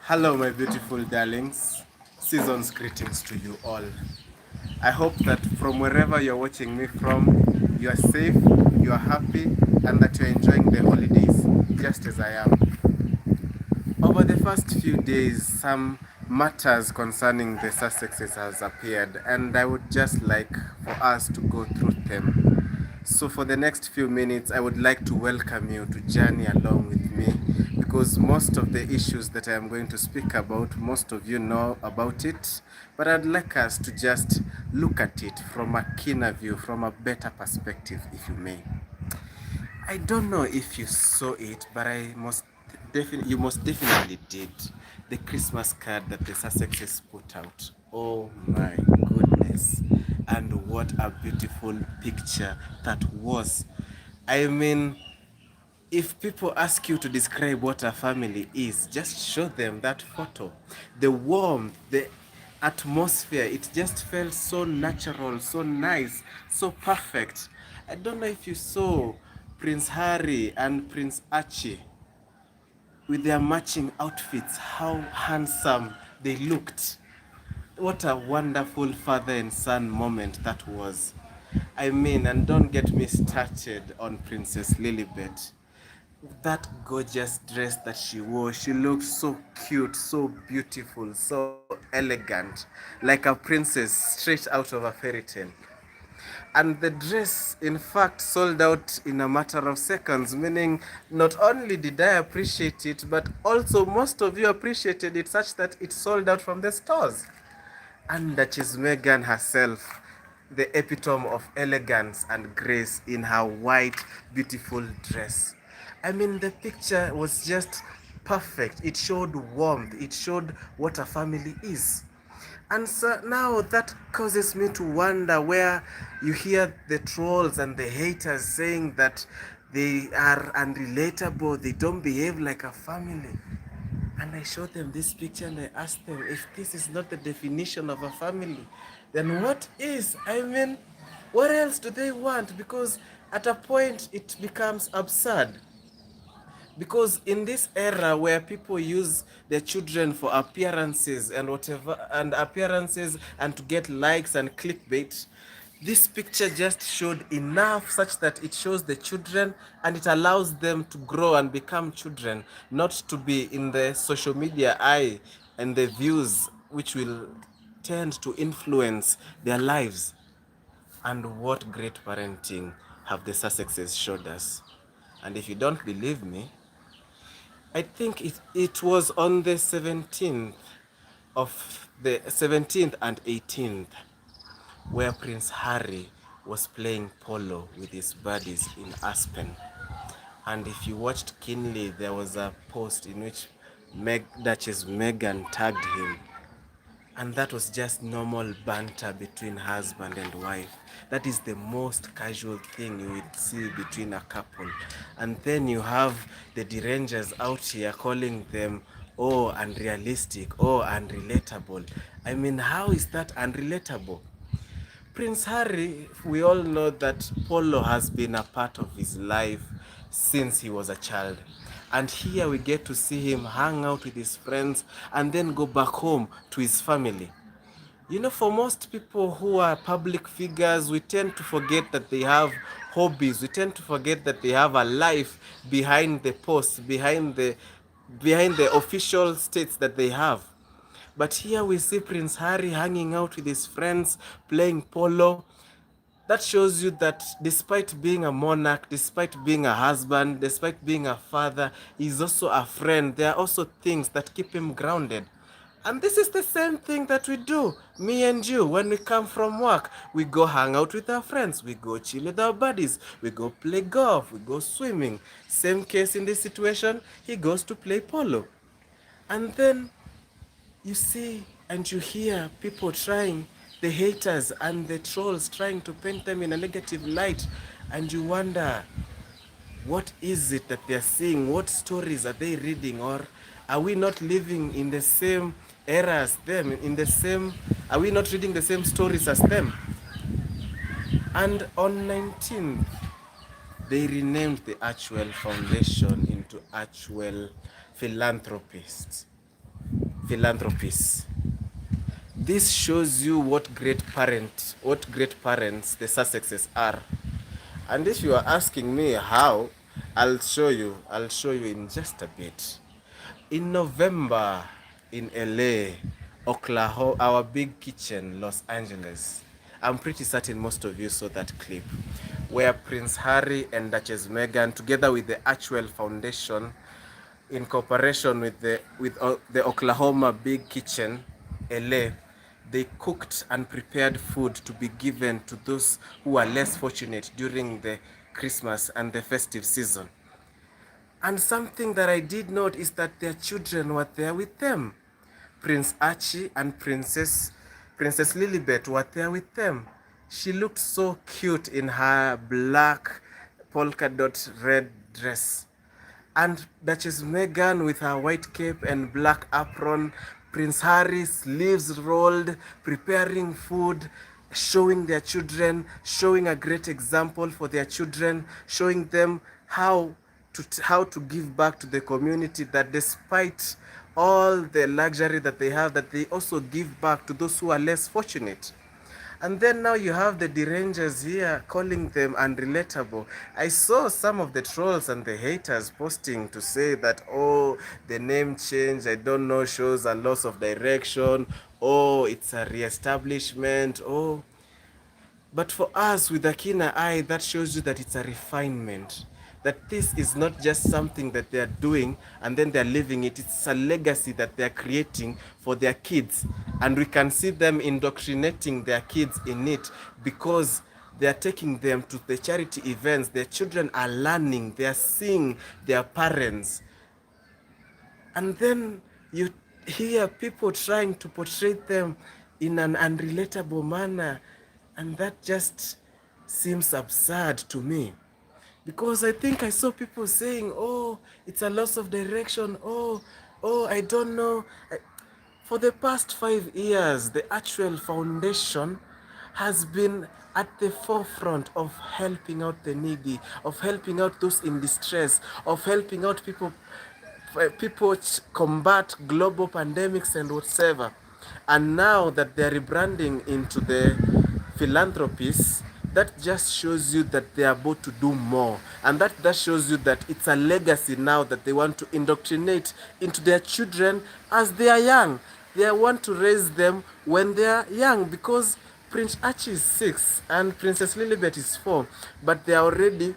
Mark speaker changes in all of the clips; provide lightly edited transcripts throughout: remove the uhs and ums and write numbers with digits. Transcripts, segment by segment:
Speaker 1: Hello, my beautiful darlings. Season's greetings to you all. I hope that from wherever you're watching me from, you are safe, you are happy, and that you're enjoying the holidays just as I am. Over the first few days, some matters concerning the Sussexes has appeared, and I would just like for us to go through them. So for the next few minutes, I would like to welcome you to journey along with me because most of the issues that I am going to speak about, most of you know about it, but I'd like us to just look at it from a keener view, from a better perspective, if you may. I don't know if you saw it, but you most definitely did. The Christmas card that the Sussexes put out. Oh my goodness. And what a beautiful picture that was. I mean, if people ask you to describe what a family is, just show them that photo. The warmth, the atmosphere, it just felt so natural, so nice, so perfect. I don't know if you saw Prince Harry and Prince Archie with their matching outfits, how handsome they looked. What a wonderful father and son moment that was. I mean, and don't get me started on Princess Lilibet. That gorgeous dress that she wore, she looked so cute, so beautiful, so elegant, like a princess straight out of a fairy tale. And the dress, in fact, sold out in a matter of seconds, meaning not only did I appreciate it, but also most of you appreciated it such that it sold out from the stores. And Duchess Meghan herself, the epitome of elegance and grace in her white, beautiful dress. I mean, the picture was just perfect. It showed warmth, it showed what a family is. And so now that causes me to wonder where you hear the trolls and the haters saying that they are unrelatable, they don't behave like a family. And I showed them this picture and I asked them if this is not the definition of a family, then what is? I mean, what else do they want? Because at a point it becomes absurd. Because in this era where people use their children for appearances and whatever, and appearances and to get likes and clickbait, this picture just showed enough such that it shows the children and it allows them to grow and become children, not to be in the social media eye and the views which will tend to influence their lives. And what great parenting have the Sussexes showed us. And if you don't believe me, I think it was on the 17th and 18th where Prince Harry was playing polo with his buddies in Aspen. And if you watched keenly, there was a post in which Duchess Meghan tagged him. And that was just normal banter between husband and wife. That is the most casual thing you would see between a couple. And then you have the derangers out here calling them, oh, unrealistic, oh, unrelatable. I mean, how is that unrelatable? Prince Harry, we all know that polo has been a part of his life since he was a child. And here we get to see him hang out with his friends and then go back home to his family. You know, for most people who are public figures, we tend to forget that they have hobbies. We tend to forget that they have a life behind the posts, behind the official states that they have. But here we see Prince Harry hanging out with his friends, playing polo. That shows you that despite being a monarch, despite being a husband, despite being a father, he's also a friend. There are also things that keep him grounded. And this is the same thing that we do, me and you, when we come from work. We go hang out with our friends, we go chill with our buddies, we go play golf, we go swimming. Same case in this situation, he goes to play polo. And then you see and you hear people trying, the haters and the trolls trying to paint them in a negative light, and you wonder, what is it that they're seeing? What stories are they reading? Or are we not living in the same era as them? Are we not reading the same stories as them? And on 19th, they renamed the Archewell Foundation into Archewell Philanthropists. philanthropies. This shows you what great parents the Sussexes are. And if you are asking me how, I'll show you. I'll show you in just a bit. In November, in LA, Oklahoma, our big kitchen, Los Angeles. I'm pretty certain most of you saw that clip where Prince Harry and Duchess Meghan, together with the Archewell Foundation, in cooperation with the Oklahoma Big Kitchen, LA, they cooked and prepared food to be given to those who are less fortunate during the Christmas and the festive season. And something that I did note is that their children were there with them. Prince Archie and Princess Lilibet were there with them. She looked so cute in her black polka dot red dress. And Duchess Meghan with her white cape and black apron, Prince Harry sleeves rolled, preparing food, showing their children, showing a great example for their children, showing them how to give back to the community, that despite all the luxury that they have, that they also give back to those who are less fortunate. And then now you have the derangers here calling them unrelatable. I saw some of the trolls and the haters posting to say that, oh, the name change, I don't know, shows a loss of direction. Oh, it's a reestablishment. Oh, but for us with a keener eye, that shows you that it's a refinement. That this is not just something that they are doing and then they're living it. It's a legacy that they're creating for their kids. And we can see them indoctrinating their kids in it because they are taking them to the charity events. Their children are learning. They are seeing their parents. And then you hear people trying to portray them in an unrelatable manner. And that just seems absurd to me. Because I think I saw people saying, oh, it's a loss of direction. Oh, I don't know. For the past 5 years, the Archewell Foundation has been at the forefront of helping out the needy, of helping out those in distress, of helping out people combat global pandemics and whatever. And now that they're rebranding into the philanthropies, that just shows you that they are about to do more. And that shows you that it's a legacy now that they want to indoctrinate into their children as they are young. They want to raise them when they are young, because Prince Archie is 6 and Princess Lilibet is 4, but they are already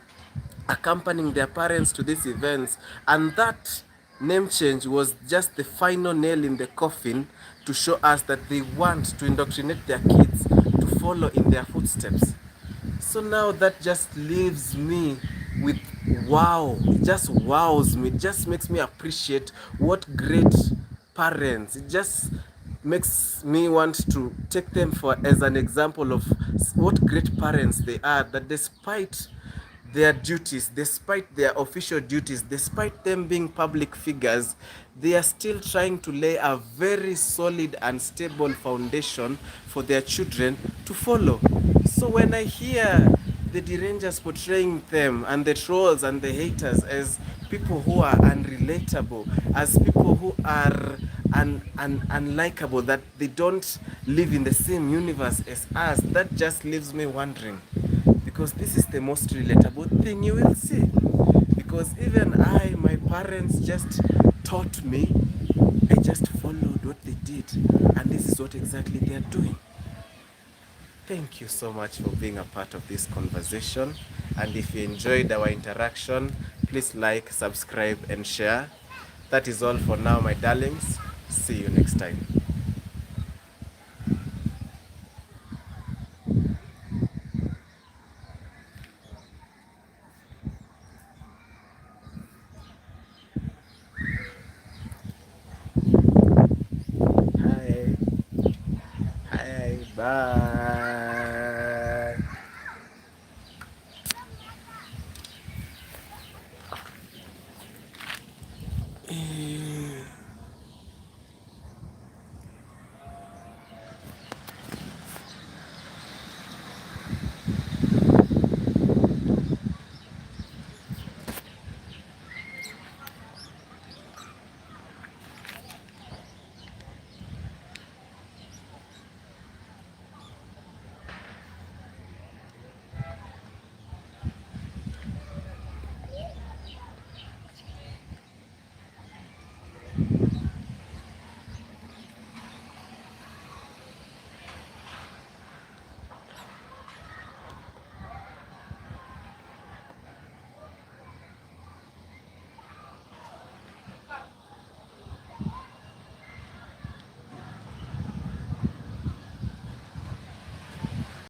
Speaker 1: accompanying their parents to these events. And that name change was just the final nail in the coffin to show us that they want to indoctrinate their kids to follow in their footsteps. So now that just leaves me with wow. It just wows me. It just makes me appreciate what great parents. It just makes me want to take them for as an example of what great parents they are, that despite their duties, despite their official duties, despite them being public figures, they are still trying to lay a very solid and stable foundation for their children to follow. So when I hear the derangers portraying them and the trolls and the haters as people who are unrelatable, as people who are unlikable, that they don't live in the same universe as us, that just leaves me wondering. Because this is the most relatable thing you will see. Because even my parents just taught me, I just followed what they did, and this is what exactly they are doing. Thank you so much for being a part of this conversation, and if you enjoyed our interaction, please like, subscribe, and share. That is all for now, my darlings. See you next time. Hi. Hi. Bye.